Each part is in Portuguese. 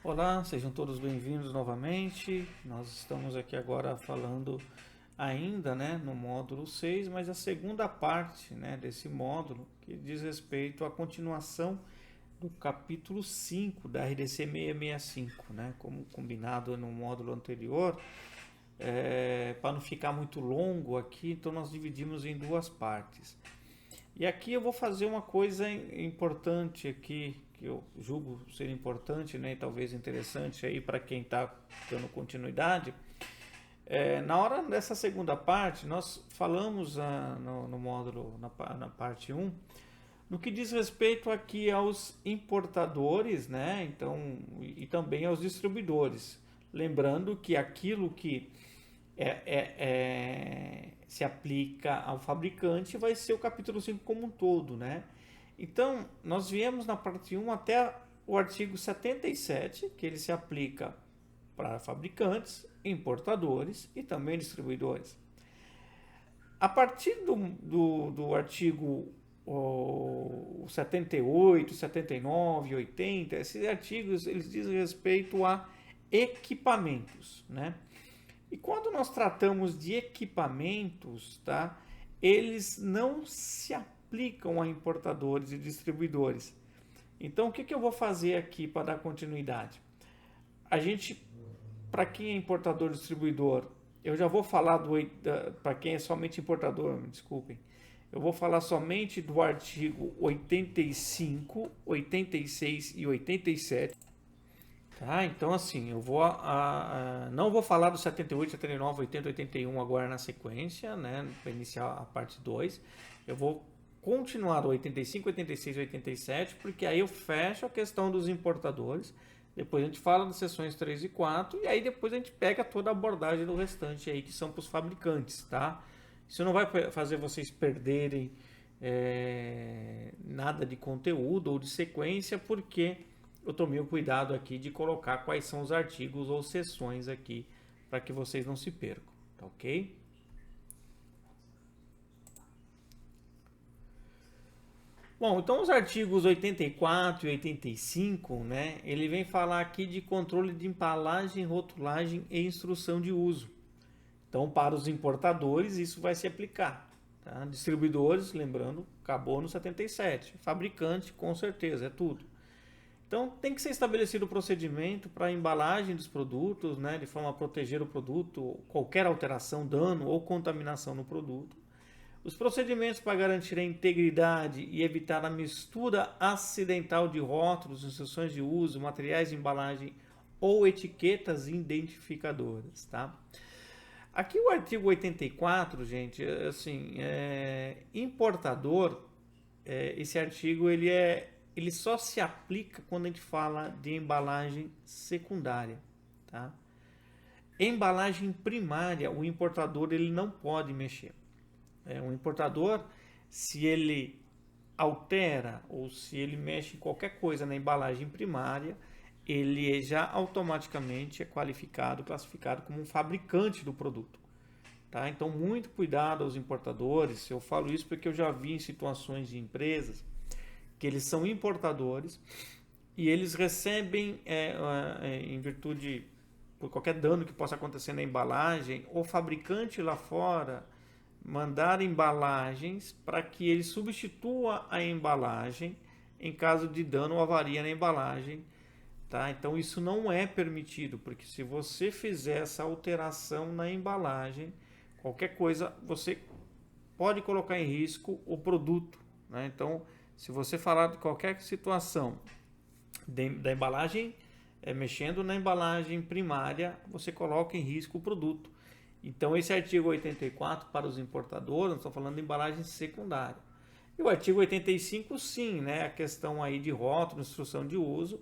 Olá, sejam todos bem-vindos novamente. Nós estamos aqui agora falando ainda, no módulo 6, mas a segunda parte, desse módulo que diz respeito à continuação do capítulo 5 da RDC 665, como combinado no módulo anterior. Para não ficar muito longo aqui, então nós dividimos em duas partes. E aqui eu vou fazer uma coisa importante aqui, que eu julgo ser importante, e talvez interessante aí para quem está dando continuidade. Na hora dessa segunda parte, nós falamos no módulo, na parte 1, no que diz respeito aqui aos importadores, então, e também aos distribuidores. Lembrando que aquilo que se aplica ao fabricante vai ser o capítulo 5 como um todo, Então, nós viemos na parte 1 até o artigo 77, que ele se aplica para fabricantes, importadores e também distribuidores. A partir do artigo 78, 79, 80, esses artigos eles dizem respeito a equipamentos, E quando nós tratamos de equipamentos, eles não se aplicam a importadores e distribuidores. Então, o que eu vou fazer aqui para dar continuidade? Para quem é importador e distribuidor, eu já vou falar para quem é somente importador, me desculpem, eu vou falar somente do artigo 85, 86 e 87. Então assim, eu vou não vou falar do 78, 79, 80, 81 agora na sequência, para iniciar a parte 2. Eu vou continuar do 85, 86 e 87, porque aí eu fecho a questão dos importadores. Depois a gente fala das seções 3 e 4 e aí depois a gente pega toda a abordagem do restante aí que são para os fabricantes, Isso não vai fazer vocês perderem nada de conteúdo ou de sequência, porque eu tomei o cuidado aqui de colocar quais são os artigos ou seções aqui para que vocês não se percam, tá ok? Bom, então os artigos 84 e 85, ele vem falar aqui de controle de embalagem, rotulagem e instrução de uso. Então, para os importadores, isso vai se aplicar. Distribuidores, lembrando, acabou no 77. Fabricante, com certeza, é tudo. Então, tem que ser estabelecido o procedimento para a embalagem dos produtos, de forma a proteger o produto, qualquer alteração, dano ou contaminação no produto. Os procedimentos para garantir a integridade e evitar a mistura acidental de rótulos, instruções de uso, materiais de embalagem ou etiquetas identificadoras, Aqui o artigo 84, gente, assim, importador, esse artigo ele só se aplica quando a gente fala de embalagem secundária, Embalagem primária, o importador ele não pode mexer. Um importador, se ele altera ou se ele mexe em qualquer coisa na embalagem primária, ele já automaticamente é classificado como um fabricante do produto. Então, muito cuidado aos importadores. Eu falo isso porque eu já vi em situações de empresas que eles são importadores e eles recebem, em virtude, por qualquer dano que possa acontecer na embalagem, o fabricante lá fora mandar embalagens para que ele substitua a embalagem em caso de dano ou avaria na embalagem. Então isso não é permitido, porque se você fizer essa alteração na embalagem, qualquer coisa, você pode colocar em risco o produto. Então, se você falar de qualquer situação da embalagem, mexendo na embalagem primária, você coloca em risco o produto. Então, esse artigo 84 para os importadores, nós estamos falando de embalagem secundária. E o artigo 85, sim, a questão aí de rótulo, instrução de uso.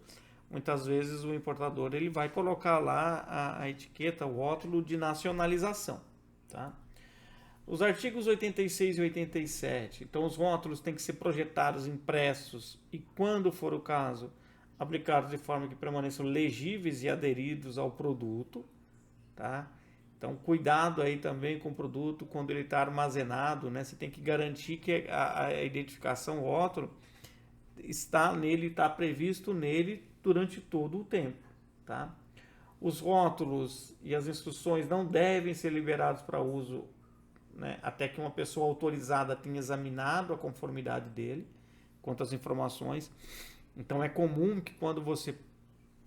Muitas vezes o importador ele vai colocar lá a etiqueta, o rótulo de nacionalização. Os artigos 86 e 87. Então, os rótulos têm que ser projetados, impressos e, quando for o caso, aplicados de forma que permaneçam legíveis e aderidos ao produto. Então, cuidado aí também com o produto quando ele está armazenado, Você tem que garantir que a identificação, o rótulo, está previsto nele durante todo o tempo, tá? Os rótulos e as instruções não devem ser liberados para uso, né, até que uma pessoa autorizada tenha examinado a conformidade dele quanto às informações. Então é comum que quando você...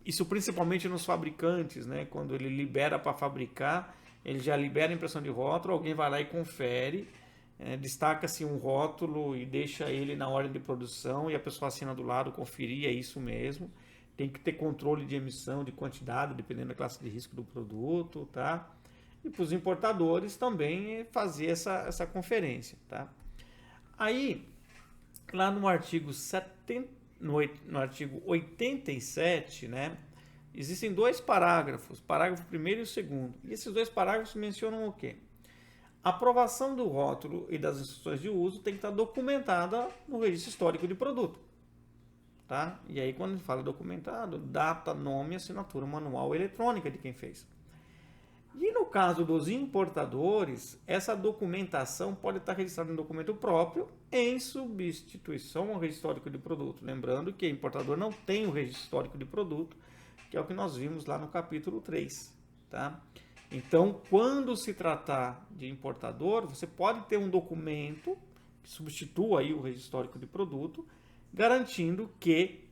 Isso principalmente nos fabricantes, né? Quando ele libera para fabricar, ele já libera a impressão de rótulo, alguém vai lá e confere, destaca-se um rótulo e deixa ele na ordem de produção e a pessoa assina do lado, conferir, é isso mesmo. Tem que ter controle de emissão, de quantidade, dependendo da classe de risco do produto, tá? E para os importadores também fazer essa conferência, tá? Aí, lá no artigo 70, no artigo 87, né? Existem dois parágrafos, parágrafo 1º e o 2º. E esses dois parágrafos mencionam o quê? A aprovação do rótulo e das instruções de uso tem que estar documentada no registro histórico de produto. Tá? E aí, quando a gente fala documentado, data, nome, assinatura manual eletrônica de quem fez. E no caso dos importadores, essa documentação pode estar registrada em documento próprio em substituição ao registro histórico de produto. Lembrando que o importador não tem o registro histórico de produto, que é o que nós vimos lá no capítulo 3. Tá? Então, quando se tratar de importador, você pode ter um documento que substitua aí o registro histórico de produto, garantindo que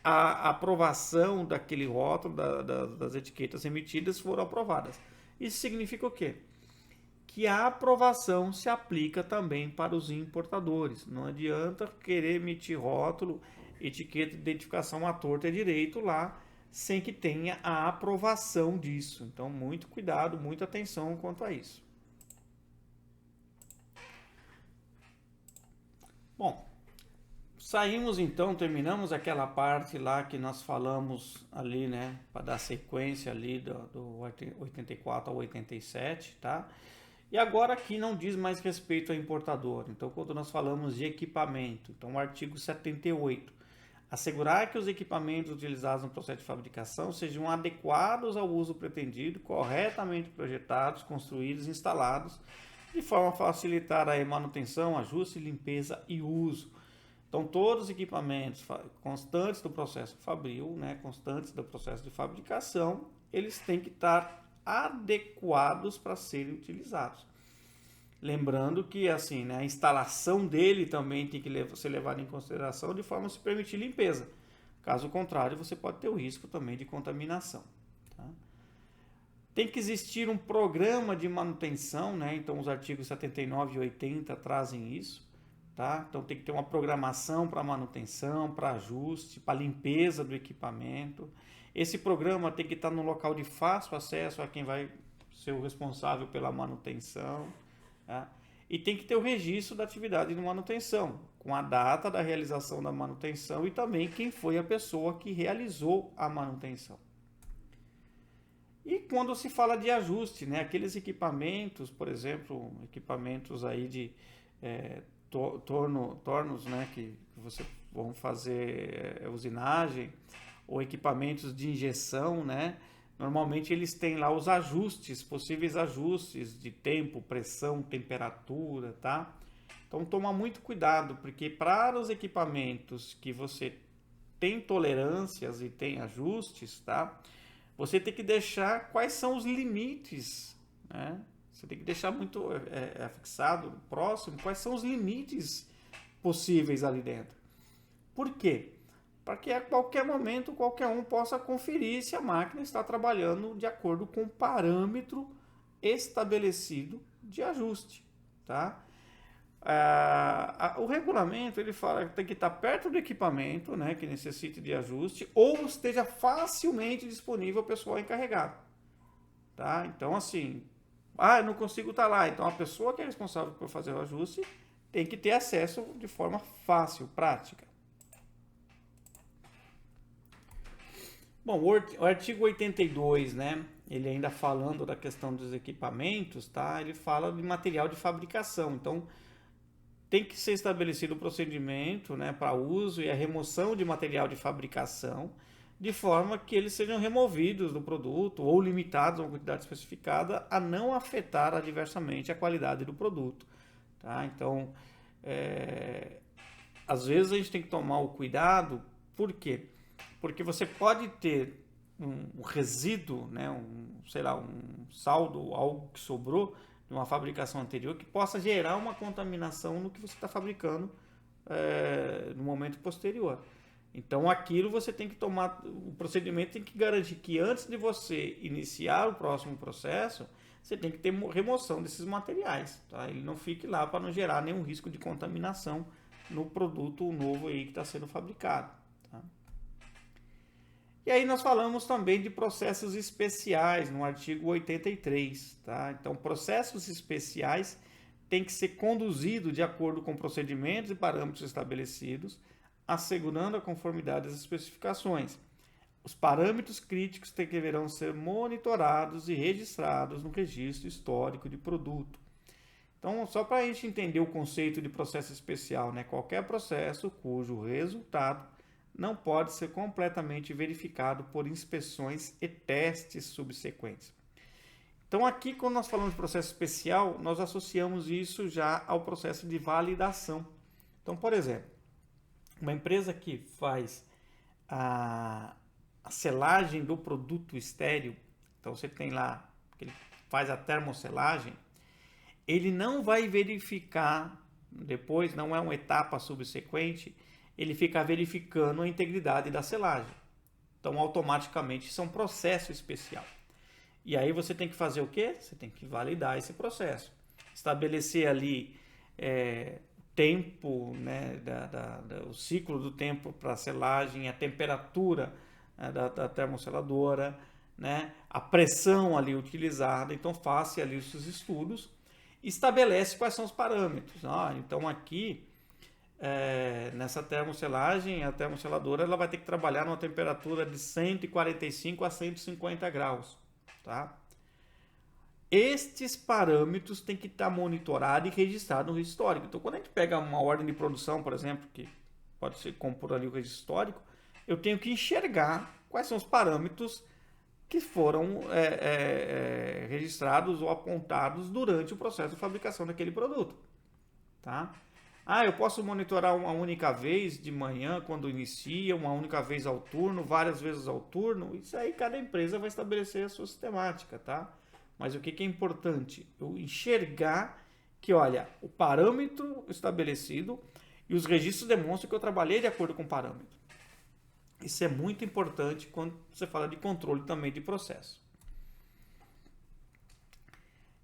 a aprovação daquele rótulo, das etiquetas emitidas foram aprovadas. Isso significa o quê? Que a aprovação se aplica também para os importadores. Não adianta querer emitir rótulo, etiqueta de identificação à torta e direito lá, sem que tenha a aprovação disso. Então, muito cuidado, muita atenção quanto a isso. Bom, saímos então, terminamos aquela parte lá que nós falamos ali, né, para dar sequência ali do 84 ao 87, tá? E agora aqui não diz mais respeito ao importador. Então, quando nós falamos de equipamento, então o artigo 78, assegurar que os equipamentos utilizados no processo de fabricação sejam adequados ao uso pretendido, corretamente projetados, construídos e instalados, de forma a facilitar a manutenção, ajuste, limpeza e uso. Então, todos os equipamentos constantes do processo fabril, né, constantes do processo de fabricação, eles têm que estar adequados para serem utilizados. Lembrando que assim, né, a instalação dele também tem que ser levada em consideração de forma a se permitir limpeza. Caso contrário, você pode ter o risco também de contaminação. Tá? Tem que existir um programa de manutenção, né? Então os artigos 79 e 80 trazem isso. Tá? Então tem que ter uma programação para manutenção, para ajuste, para limpeza do equipamento. Esse programa tem que estar no local de fácil acesso a quem vai ser o responsável pela manutenção. Tá? E tem que ter o registro da atividade de manutenção, com a data da realização da manutenção e também quem foi a pessoa que realizou a manutenção. E quando se fala de ajuste, né, aqueles equipamentos, por exemplo, equipamentos aí de tornos, né, que você vão fazer usinagem, ou equipamentos de injeção, né, normalmente eles têm lá os ajustes, possíveis ajustes de tempo, pressão, temperatura, tá? Então toma muito cuidado, porque para os equipamentos que você tem tolerâncias e tem ajustes, tá? Você tem que deixar quais são os limites, né? Você tem que deixar muito fixado, próximo, quais são os limites possíveis ali dentro. Por quê? Para que a qualquer momento qualquer um possa conferir se a máquina está trabalhando de acordo com o parâmetro estabelecido de ajuste, tá? O regulamento ele fala que tem que estar perto do equipamento, né, que necessite de ajuste, ou esteja facilmente disponível ao pessoal encarregado, tá? Então assim, eu não consigo estar lá, então a pessoa que é responsável por fazer o ajuste tem que ter acesso de forma fácil, prática. Bom, o artigo 82, né, ele ainda falando da questão dos equipamentos, tá? Ele fala de material de fabricação, então tem que ser estabelecido o procedimento, né, para uso e a remoção de material de fabricação, de forma que eles sejam removidos do produto ou limitados a uma quantidade especificada a não afetar adversamente a qualidade do produto. Tá? Então, às vezes a gente tem que tomar o cuidado, por quê? Porque você pode ter um resíduo, né, sei lá, um saldo, algo que sobrou de uma fabricação anterior que possa gerar uma contaminação no que você está fabricando no momento posterior. Então aquilo você tem que tomar, o procedimento tem que garantir que antes de você iniciar o próximo processo, você tem que ter remoção desses materiais, tá? Ele não fique lá para não gerar nenhum risco de contaminação no produto novo aí que está sendo fabricado. Tá? E aí nós falamos também de processos especiais no artigo 83. Tá? Então, processos especiais têm que ser conduzidos de acordo com procedimentos e parâmetros estabelecidos, assegurando a conformidade às especificações. Os parâmetros críticos deverão ser monitorados e registrados no registro histórico de produto. Então, só para a gente entender o conceito de processo especial, né? Qualquer processo cujo resultado não pode ser completamente verificado por inspeções e testes subsequentes. Então, aqui, quando nós falamos de processo especial, nós associamos isso já ao processo de validação. Então, por exemplo, uma empresa que faz a selagem do produto estéril, então você tem lá, ele faz a termoselagem, ele não vai verificar depois, não é uma etapa subsequente, ele fica verificando a integridade da selagem. Então, automaticamente, isso é um processo especial. E aí você tem que fazer o quê? Você tem que validar esse processo. Estabelecer ali tempo, né, o ciclo do tempo para a selagem, a temperatura da termoseladora, né, a pressão ali utilizada. Então, faça ali os seus estudos e estabelece quais são os parâmetros. Então, aqui, nessa termoselagem, a termoseladora ela vai ter que trabalhar numa temperatura de 145 a 150 graus. Tá? Estes parâmetros têm que estar monitorados e registrados no registro histórico. Então, quando a gente pega uma ordem de produção, por exemplo, que pode ser compor ali o registro histórico, eu tenho que enxergar quais são os parâmetros que foram registrados ou apontados durante o processo de fabricação daquele produto. Tá? Eu posso monitorar uma única vez de manhã, quando inicia, uma única vez ao turno, várias vezes ao turno. Isso aí cada empresa vai estabelecer a sua sistemática, tá? Mas o que é importante? Eu enxergar que, olha, o parâmetro estabelecido e os registros demonstram que eu trabalhei de acordo com o parâmetro. Isso é muito importante quando você fala de controle também de processo.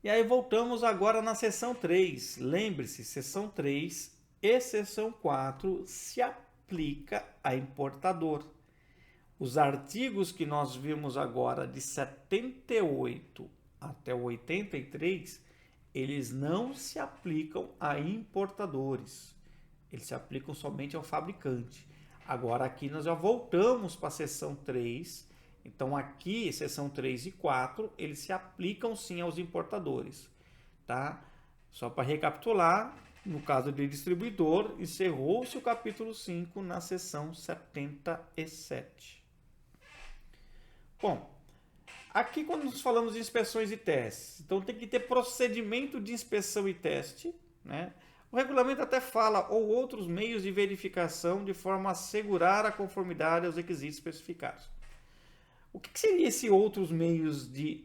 E aí voltamos agora na seção 3. Lembre-se, seção 3 e seção 4 se aplica a importador. Os artigos que nós vimos agora de 78 até 83, eles não se aplicam a importadores. Eles se aplicam somente ao fabricante. Agora aqui nós já voltamos para a seção 3. Então aqui, seção 3 e 4, eles se aplicam sim aos importadores, tá? Só para recapitular, no caso de distribuidor, encerrou-se o capítulo 5 na seção 77. Bom, aqui quando nós falamos de inspeções e testes, então tem que ter procedimento de inspeção e teste, né? O regulamento até fala ou outros meios de verificação de forma a assegurar a conformidade aos requisitos especificados. O que seria esses outros meios de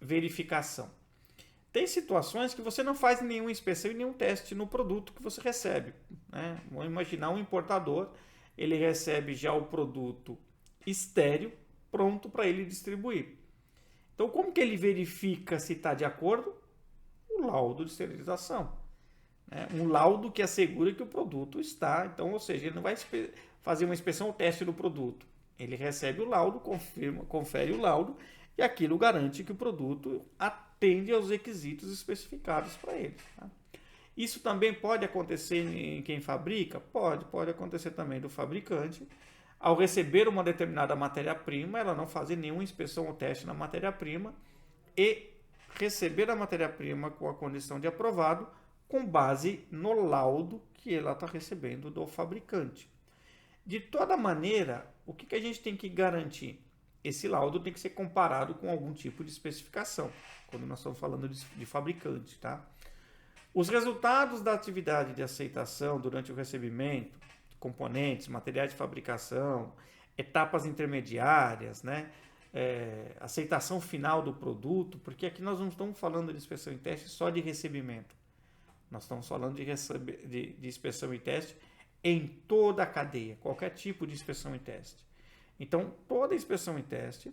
verificação? Tem situações que você não faz nenhuma inspeção e nenhum teste no produto que você recebe, né? Vamos imaginar um importador, ele recebe já o produto estéril, pronto para ele distribuir. Então, como que ele verifica se está de acordo? O laudo de esterilização. Né? Um laudo que assegura que o produto está. Então, ou seja, ele não vai fazer uma inspeção ou teste do produto. Ele recebe o laudo, confere o laudo e aquilo garante que o produto atende aos requisitos especificados para ele. Tá? Isso também pode acontecer em quem fabrica? Pode acontecer também do fabricante. Ao receber uma determinada matéria-prima, ela não fazer nenhuma inspeção ou teste na matéria-prima e receber a matéria-prima com a condição de aprovado com base no laudo que ela está recebendo do fabricante. De toda maneira, o que a gente tem que garantir? Esse laudo tem que ser comparado com algum tipo de especificação, quando nós estamos falando de fabricante. Tá? Os resultados da atividade de aceitação durante o recebimento, componentes, materiais de fabricação, etapas intermediárias, né? aceitação final do produto, porque aqui nós não estamos falando de inspeção e teste só de recebimento. Nós estamos falando de inspeção e teste em toda a cadeia, qualquer tipo de inspeção e teste. Então, toda inspeção e teste,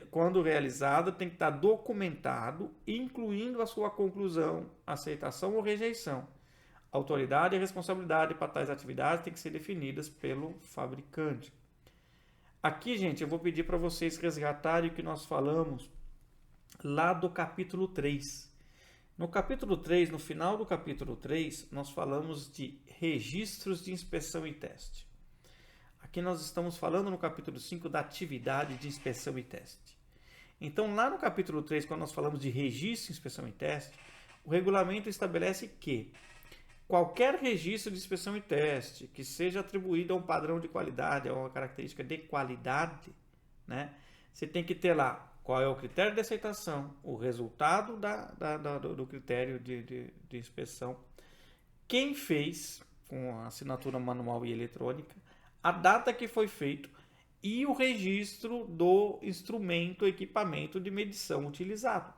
quando realizada, tem que estar documentado, incluindo a sua conclusão, aceitação ou rejeição. A autoridade e a responsabilidade para tais atividades têm que ser definidas pelo fabricante. Aqui, gente, eu vou pedir para vocês resgatarem o que nós falamos lá do capítulo 3. No capítulo 3, no final do capítulo 3, nós falamos de registros de inspeção e teste. Aqui nós estamos falando no capítulo 5 da atividade de inspeção e teste. Então, lá no capítulo 3, quando nós falamos de registro, inspeção e teste, o regulamento estabelece que qualquer registro de inspeção e teste que seja atribuído a um padrão de qualidade, a uma característica de qualidade, né, você tem que ter lá qual é o critério de aceitação, o resultado do critério de inspeção, quem fez, com a assinatura manual e eletrônica, a data que foi feito e o registro do instrumento, equipamento de medição utilizado.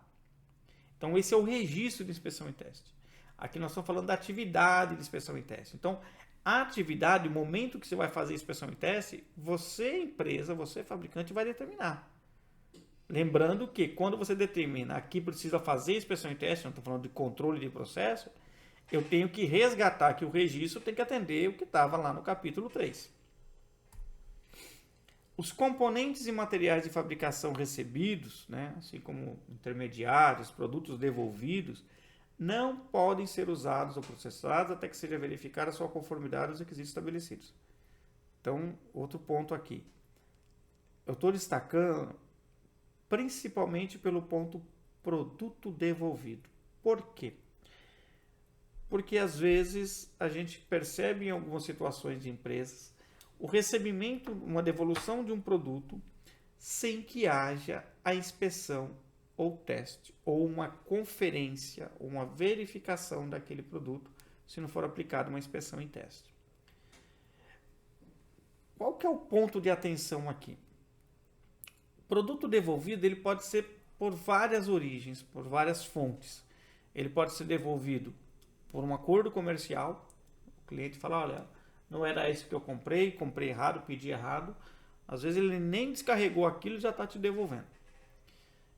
Então, esse é o registro de inspeção e teste. Aqui nós estamos falando da atividade de inspeção e teste. Então, a atividade, o momento que você vai fazer inspeção e teste, você, empresa, você, fabricante, vai determinar. Lembrando que quando você determina aqui precisa fazer inspeção e teste, não estou falando de controle de processo, eu tenho que resgatar que o registro tem que atender o que estava lá no capítulo 3. Os componentes e materiais de fabricação recebidos, né, assim como intermediários, produtos devolvidos, não podem ser usados ou processados até que seja verificada a sua conformidade aos requisitos estabelecidos. Então, outro ponto aqui. Eu estou destacando principalmente pelo ponto produto devolvido. Por quê? Porque às vezes a gente percebe em algumas situações de empresas o recebimento, uma devolução de um produto sem que haja a inspeção ou teste, ou uma conferência, ou uma verificação daquele produto, se não for aplicada uma inspeção e teste. Qual que é o ponto de atenção aqui? O produto devolvido ele pode ser por várias origens, por várias fontes. Ele pode ser devolvido por um acordo comercial. O cliente fala, olha, não era isso que eu comprei errado, pedi errado. Às vezes ele nem descarregou aquilo e já está te devolvendo.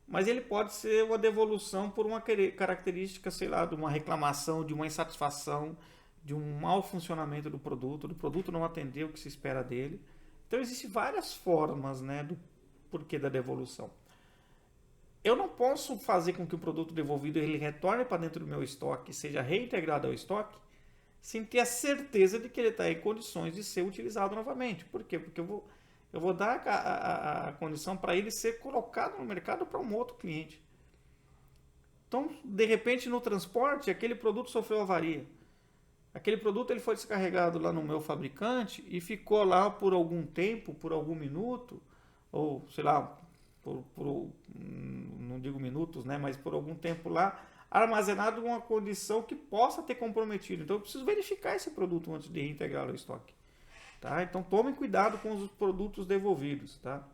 Mas ele pode ser uma devolução por uma característica, sei lá, de uma reclamação, de uma insatisfação, de um mau funcionamento do produto não atender o que se espera dele. Então existem várias formas, né, do porquê da devolução. Eu não posso fazer com que o produto devolvido ele retorne para dentro do meu estoque, seja reintegrado ao estoque, sem ter a certeza de que ele está em condições de ser utilizado novamente. Por quê? Porque eu vou dar a condição para ele ser colocado no mercado para um outro cliente. Então, de repente, no transporte, aquele produto sofreu avaria. Aquele produto ele foi descarregado lá no meu fabricante e ficou lá por algum tempo, por algum minuto, ou sei lá, não digo minutos, né, mas por algum tempo lá, armazenado em uma condição que possa ter comprometido. Então eu preciso verificar esse produto antes de reintegrá-lo ao estoque. Tá? Então tomem cuidado com os produtos devolvidos. Tá?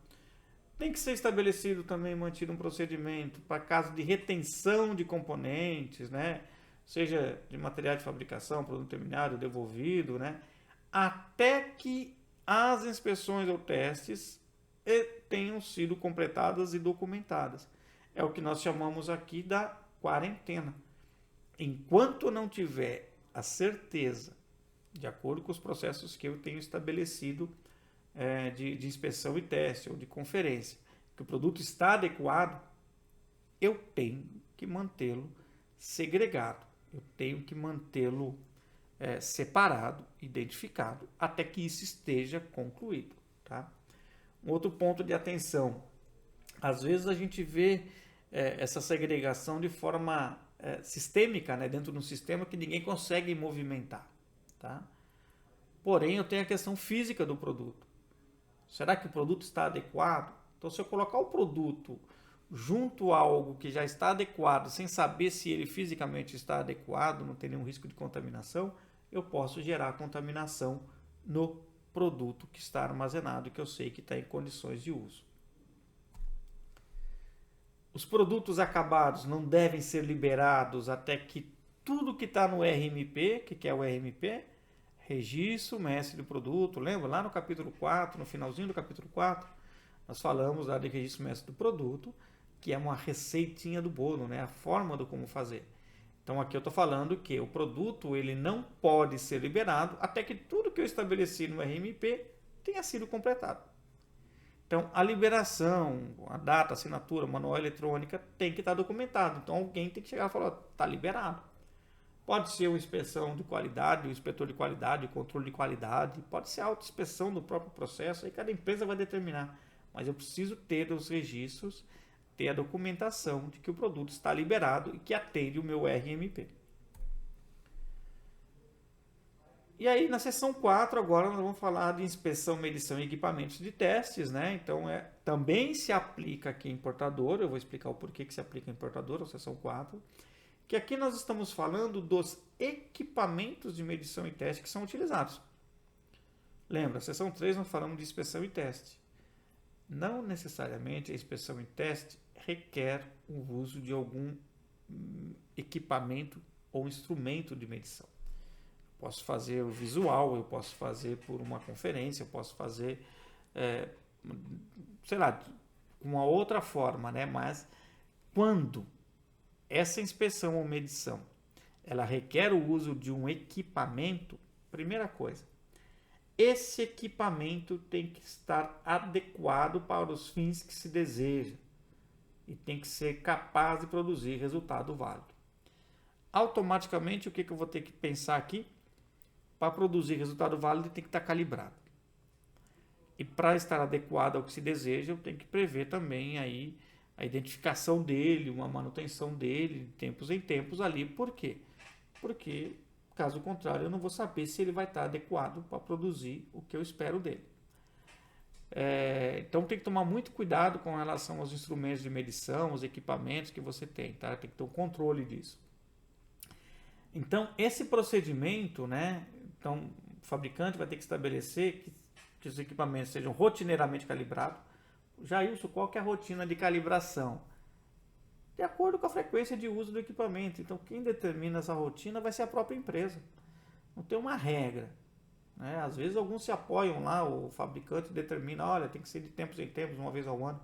Tem que ser estabelecido também, mantido um procedimento para caso de retenção de componentes, né? Seja de material de fabricação, produto terminado, devolvido, né? Até que as inspeções ou testes tenham sido completadas e documentadas. É o que nós chamamos aqui da quarentena. Enquanto eu não tiver a certeza, de acordo com os processos que eu tenho estabelecido de inspeção e teste ou de conferência, que o produto está adequado, eu tenho que mantê-lo segregado, eu tenho que mantê-lo separado, identificado, até que isso esteja concluído. Tá? Um outro ponto de atenção, às vezes a gente vê essa segregação de forma sistêmica, né, dentro de um sistema que ninguém consegue movimentar. Tá? Porém, eu tenho a questão física do produto. Será que o produto está adequado? Então, se eu colocar o produto junto a algo que já está adequado, sem saber se ele fisicamente está adequado, não tem nenhum risco de contaminação, eu posso gerar contaminação no produto que está armazenado e que eu sei que está em condições de uso. Os produtos acabados não devem ser liberados até que tudo que está no RMP, que é o RMP, registro mestre do produto. Lembra? Lá no capítulo 4, no finalzinho do capítulo 4, nós falamos lá de registro mestre do produto, que é uma receitinha do bolo, né? A forma do como fazer. Então aqui eu estou falando que o produto ele não pode ser liberado até que tudo que eu estabeleci no RMP tenha sido completado. Então a liberação, a data, a assinatura, manual eletrônica tem que estar documentado. Então alguém tem que chegar e falar, está liberado. Pode ser uma inspeção de qualidade, o inspetor de qualidade, o controle de qualidade, pode ser a autoinspeção do próprio processo, aí cada empresa vai determinar. Mas eu preciso ter os registros, ter a documentação de que o produto está liberado e que atende o meu RMP. E aí na seção 4 agora nós vamos falar de inspeção, medição e equipamentos de testes, né? Então também se aplica aqui em importador, eu vou explicar o porquê que se aplica em importador, a seção 4, que aqui nós estamos falando dos equipamentos de medição e teste que são utilizados. Lembra, a seção 3 nós falamos de inspeção e teste. Não necessariamente a inspeção e teste requer o uso de algum equipamento ou instrumento de medição. Posso fazer o visual, eu posso fazer por uma conferência, eu posso fazer, sei lá, uma outra forma, né? Mas quando essa inspeção ou medição ela requer o uso de um equipamento, primeira coisa, esse equipamento tem que estar adequado para os fins que se deseja e tem que ser capaz de produzir resultado válido. Automaticamente, o que eu vou ter que pensar aqui? Para produzir resultado válido, tem que estar calibrado. E para estar adequado ao que se deseja, eu tenho que prever também aí a identificação dele, uma manutenção dele, de tempos em tempos ali. Por quê? Porque, caso contrário, eu não vou saber se ele vai estar adequado para produzir o que eu espero dele. Então tem que tomar muito cuidado com relação aos instrumentos de medição, os equipamentos que você tem, tá? Tem que ter um controle disso. Então esse procedimento, né? Então o fabricante vai ter que estabelecer que os equipamentos sejam rotineiramente calibrados. Jailson, qual que é a rotina de calibração? De acordo com a frequência de uso do equipamento. Então quem determina essa rotina vai ser a própria empresa. Não tem uma regra. Né? Às vezes alguns se apoiam lá, o fabricante determina, olha, tem que ser de tempos em tempos, uma vez ao ano.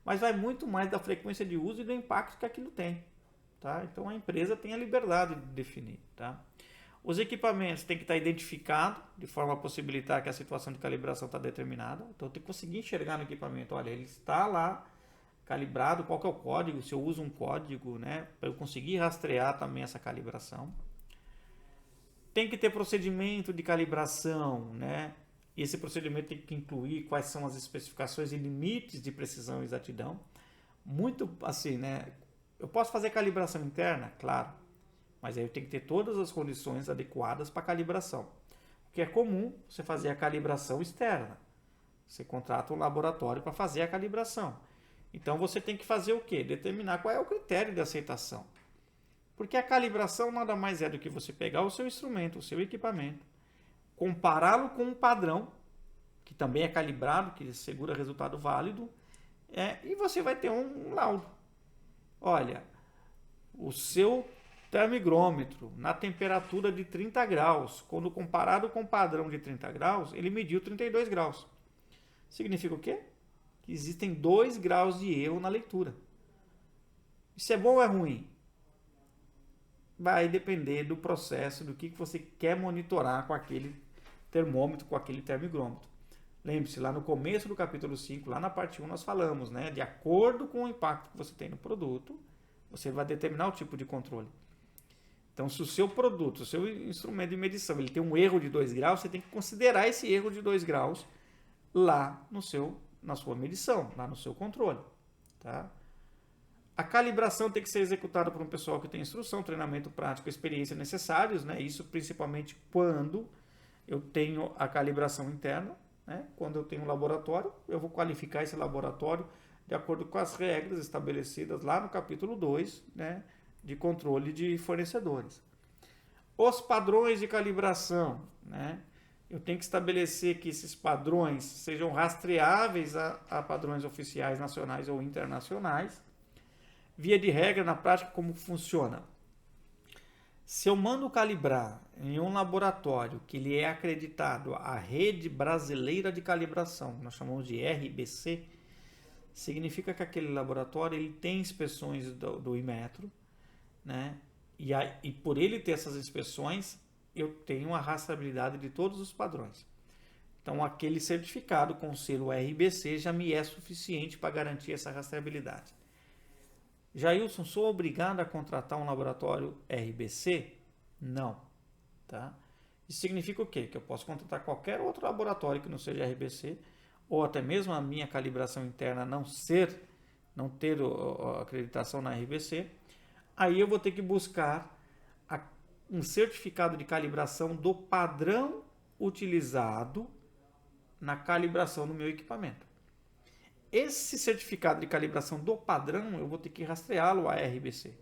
Mas vai muito mais da frequência de uso e do impacto que aquilo tem. Tá? Então a empresa tem a liberdade de definir. Tá? Os equipamentos têm que estar identificados de forma a possibilitar que a situação de calibração está determinada. Então eu tenho que conseguir enxergar no equipamento, olha, ele está lá calibrado, qual que é o código, se eu uso um código, né, para eu conseguir rastrear também essa calibração. Tem que ter procedimento de calibração, né? E esse procedimento tem que incluir quais são as especificações e limites de precisão e exatidão. Muito assim, né? Eu posso fazer calibração interna? Claro. Mas aí eu tenho que ter todas as condições adequadas para calibração. O que é comum, você fazer a calibração externa. Você contrata um laboratório para fazer a calibração. Então você tem que fazer o quê? Determinar qual é o critério de aceitação. Porque a calibração nada mais é do que você pegar o seu instrumento, o seu equipamento, compará-lo com um padrão, que também é calibrado, que segura resultado válido, e você vai ter um laudo. Olha, o seu termigrômetro na temperatura de 30 graus, quando comparado com o padrão de 30 graus, ele mediu 32 graus. Significa o quê? Que existem 2 graus de erro na leitura. Isso é bom ou é ruim? Vai depender do processo, do que você quer monitorar com aquele termômetro, com aquele termigrômetro. Lembre-se, lá no começo do capítulo 5, lá na parte 1, nós falamos, né? De acordo com o impacto que você tem no produto, você vai determinar o tipo de controle. Então, se o seu produto, o seu instrumento de medição, ele tem um erro de 2 graus, você tem que considerar esse erro de 2 graus lá na sua medição, lá no seu controle. Tá? A calibração tem que ser executada por um pessoal que tem instrução, treinamento prático, experiência necessários, né? Isso principalmente quando eu tenho a calibração interna, né? Quando eu tenho um laboratório, eu vou qualificar esse laboratório de acordo com as regras estabelecidas lá no capítulo 2, né? De controle de fornecedores. Os padrões de calibração, né? Eu tenho que estabelecer que esses padrões sejam rastreáveis a padrões oficiais nacionais ou internacionais. Via de regra, na prática, como funciona? Se eu mando calibrar em um laboratório que ele é acreditado à Rede Brasileira de Calibração, nós chamamos de RBC, significa que aquele laboratório ele tem inspeções do Inmetro, né? E por ele ter essas inspeções, eu tenho a rastreabilidade de todos os padrões. Então, aquele certificado com o selo RBC já me é suficiente para garantir essa rastreabilidade. Jailson, sou obrigado a contratar um laboratório RBC? Não. Tá? Isso significa o quê? Que eu posso contratar qualquer outro laboratório que não seja RBC, ou até mesmo a minha calibração interna não ter a acreditação na RBC. Aí eu vou ter que buscar um certificado de calibração do padrão utilizado na calibração do meu equipamento. Esse certificado de calibração do padrão, eu vou ter que rastreá-lo à RBC.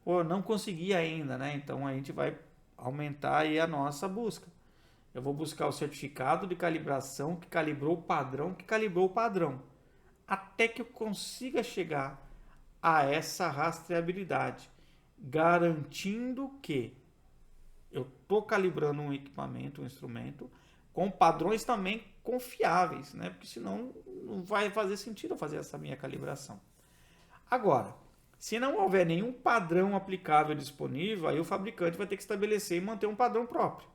Pô, não consegui ainda, né? Então a gente vai aumentar aí a nossa busca. Eu vou buscar o certificado de calibração que calibrou o padrão, até que eu consiga chegar a essa rastreabilidade, garantindo que eu estou calibrando um equipamento, um instrumento, com padrões também confiáveis, né? Porque senão não vai fazer sentido eu fazer essa minha calibração. Agora, se não houver nenhum padrão aplicável disponível, aí o fabricante vai ter que estabelecer e manter um padrão próprio.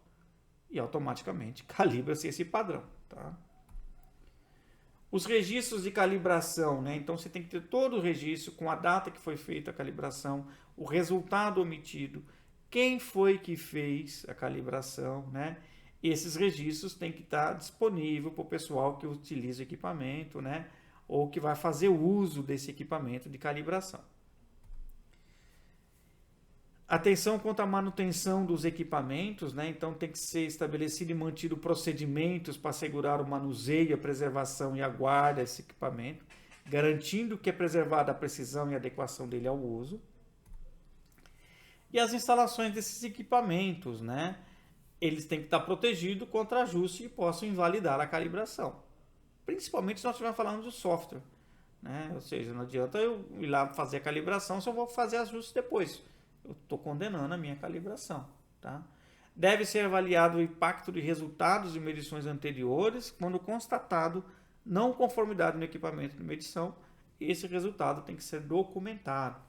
E automaticamente calibra-se esse padrão. Tá? Os registros de calibração, né? Então você tem que ter todo o registro com a data que foi feita a calibração, o resultado obtido, quem foi que fez a calibração, né? Esses registros têm que estar disponível para o pessoal que utiliza o equipamento, né? Ou que vai fazer uso desse equipamento de calibração. Atenção quanto à manutenção dos equipamentos, né? Então tem que ser estabelecido e mantido procedimentos para assegurar o manuseio, a preservação e a guarda desse equipamento, garantindo que é preservada a precisão e adequação dele ao uso. E as instalações desses equipamentos, né? Eles têm que estar protegidos contra ajuste e possam invalidar a calibração. Principalmente se nós estivermos falando do software, né? Ou seja, não adianta eu ir lá fazer a calibração se eu vou fazer ajustes depois. Eu estou condenando a minha calibração. Tá? Deve ser avaliado o impacto de resultados de medições anteriores quando constatado não conformidade no equipamento de medição. Esse resultado tem que ser documentado.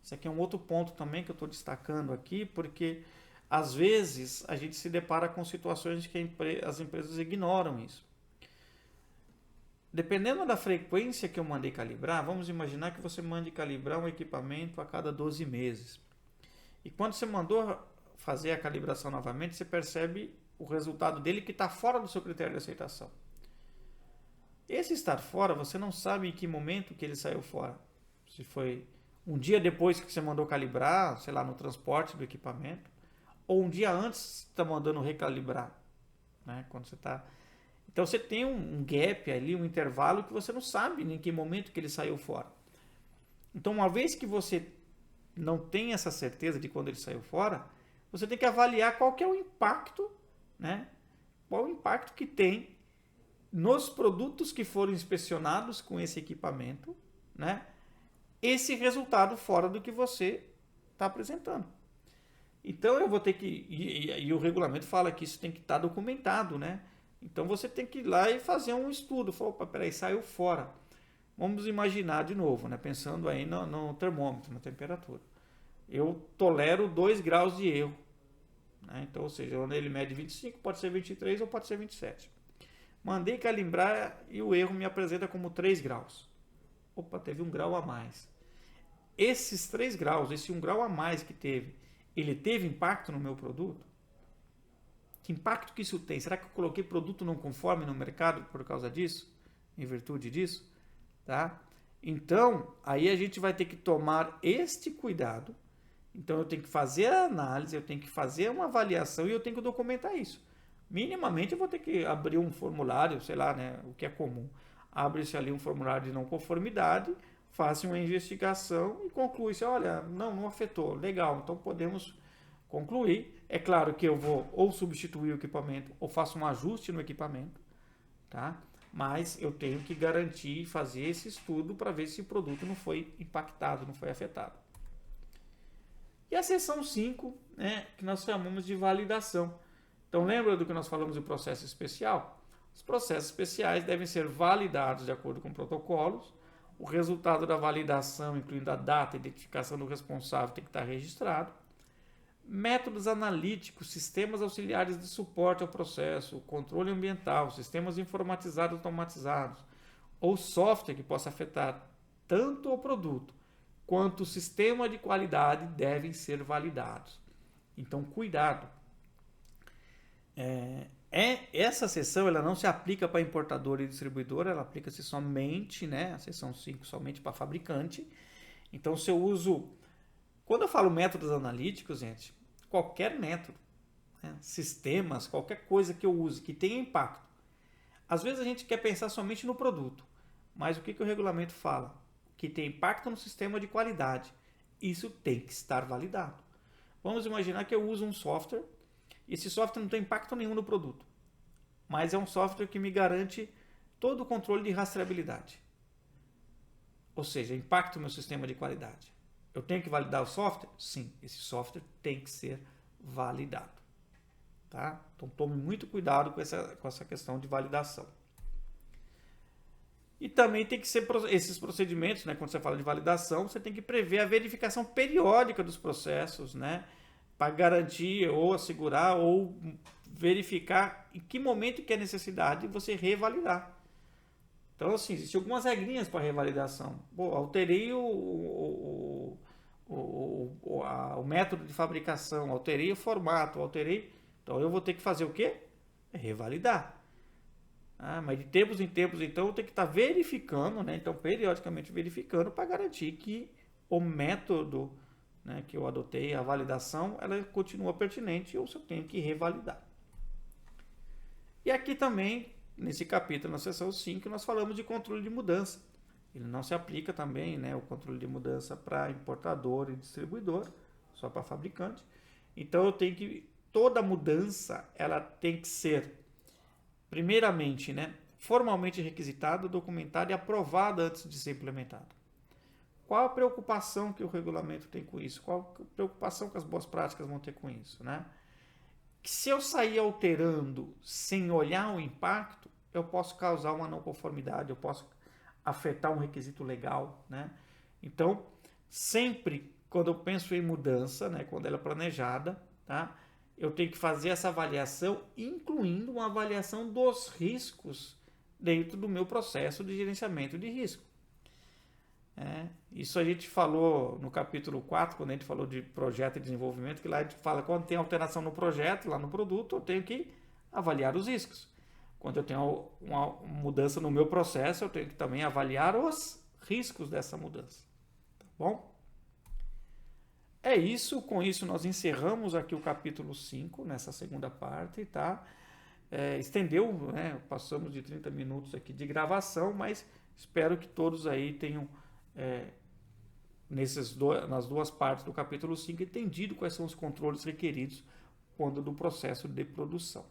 Isso aqui é um outro ponto também que eu estou destacando aqui, porque às vezes a gente se depara com situações que as empresas ignoram isso. Dependendo da frequência que eu mandei calibrar, vamos imaginar que você mande calibrar um equipamento a cada 12 meses. E quando você mandou fazer a calibração novamente, você percebe o resultado dele que está fora do seu critério de aceitação. Esse estar fora, você não sabe em que momento que ele saiu fora. Se foi um dia depois que você mandou calibrar, sei lá, no transporte do equipamento, ou um dia antes você está mandando recalibrar. Né? Quando você está... Então você tem um gap ali, um intervalo que você não sabe em que momento que ele saiu fora. Então uma vez que você não tem essa certeza de quando ele saiu fora, você tem que avaliar qual que é o impacto, né? Qual o impacto que tem nos produtos que foram inspecionados com esse equipamento, né? Esse resultado fora do que você está apresentando. Então eu vou ter que... E o regulamento fala que isso tem que estar documentado, né? Então você tem que ir lá e fazer um estudo. Falar, opa, peraí, saiu fora. Vamos imaginar de novo, né? Pensando aí no termômetro, na temperatura. Eu tolero 2 graus de erro. Né? Então, ou seja, quando ele mede 25, pode ser 23 ou pode ser 27. Mandei calibrar e o erro me apresenta como 3 graus. Opa, teve 1 grau a mais. Esses 3 graus, esse 1 grau a mais que teve, ele teve impacto no meu produto? Que impacto que isso tem? Será que eu coloquei produto não conforme no mercado por causa disso? Em virtude disso? Tá? Então, aí a gente vai ter que tomar este cuidado. Então, eu tenho que fazer a análise, eu tenho que fazer uma avaliação e eu tenho que documentar isso. Minimamente, eu vou ter que abrir um formulário, sei lá, né, o que é comum. Abre-se ali um formulário de não conformidade, faça uma investigação e conclui-se, olha, não afetou, legal, então podemos concluir. É claro que eu vou ou substituir o equipamento ou faço um ajuste no equipamento, tá? mas eu tenho que garantir, fazer esse estudo para ver se o produto não foi impactado, não foi afetado. E a seção 5, né, que nós chamamos de validação. Então, lembra do que nós falamos de processo especial? Os processos especiais devem ser validados de acordo com protocolos. O resultado da validação, incluindo a data e identificação do responsável, tem que estar registrado. Métodos analíticos, sistemas auxiliares de suporte ao processo, controle ambiental, sistemas informatizados automatizados, ou software que possa afetar tanto o produto quanto o sistema de qualidade devem ser validados. Então, cuidado. Essa seção ela não se aplica para importador e distribuidor, ela aplica-se somente, né, a seção 5, somente para fabricante. Então, se eu uso... Quando eu falo métodos analíticos, gente, qualquer método, né, sistemas, qualquer coisa que eu use que tenha impacto. Às vezes a gente quer pensar somente no produto, mas o que o regulamento fala? Que tem impacto no sistema de qualidade. Isso tem que estar validado. Vamos imaginar que eu uso um software e esse software não tem impacto nenhum no produto, mas é um software que me garante todo o controle de rastreabilidade. Ou seja, impacto no meu sistema de qualidade. Eu tenho que validar o software? Sim, esse software tem que ser validado. Tá? Então tome muito cuidado com essa questão de validação. E também tem que ser esses procedimentos, né, quando você fala de validação, você tem que prever a verificação periódica dos processos, né, para garantir ou assegurar ou verificar em que momento que é necessidade de você revalidar. Então, assim, existem algumas regrinhas para revalidação. Pô, alterei o método de fabricação, alterei o formato, alterei... Então, eu vou ter que fazer o quê? Revalidar. Mas de tempos em tempos, então, eu tenho que estar verificando, né? Então, periodicamente verificando para garantir que o método, né, que eu adotei, a validação, ela continua pertinente ou se eu tenho que revalidar. E aqui também, nesse capítulo, na seção 5, nós falamos de controle de mudança. Ele não se aplica também, né, o controle de mudança para importador e distribuidor, só para fabricante. Então, eu tenho que... Toda mudança, ela tem que ser... Primeiramente, né, formalmente requisitada, documentada e aprovada antes de ser implementada. Qual a preocupação que o regulamento tem com isso? Qual a preocupação que as boas práticas vão ter com isso, né? Que se eu sair alterando sem olhar o impacto, eu posso causar uma não conformidade, eu posso afetar um requisito legal, né? Então, sempre quando eu penso em mudança, né, quando ela é planejada, tá? Eu tenho que fazer essa avaliação, incluindo uma avaliação dos riscos dentro do meu processo de gerenciamento de risco. Isso a gente falou no capítulo 4, quando a gente falou de projeto e desenvolvimento, que lá a gente fala quando tem alteração no projeto, lá no produto, eu tenho que avaliar os riscos. Quando eu tenho uma mudança no meu processo, eu tenho que também avaliar os riscos dessa mudança. Tá bom? É isso, com isso nós encerramos aqui o capítulo 5, nessa segunda parte, tá? Estendeu, né? Passamos de 30 minutos aqui de gravação, mas espero que todos aí tenham, nas duas partes do capítulo 5, entendido quais são os controles requeridos quando do processo de produção.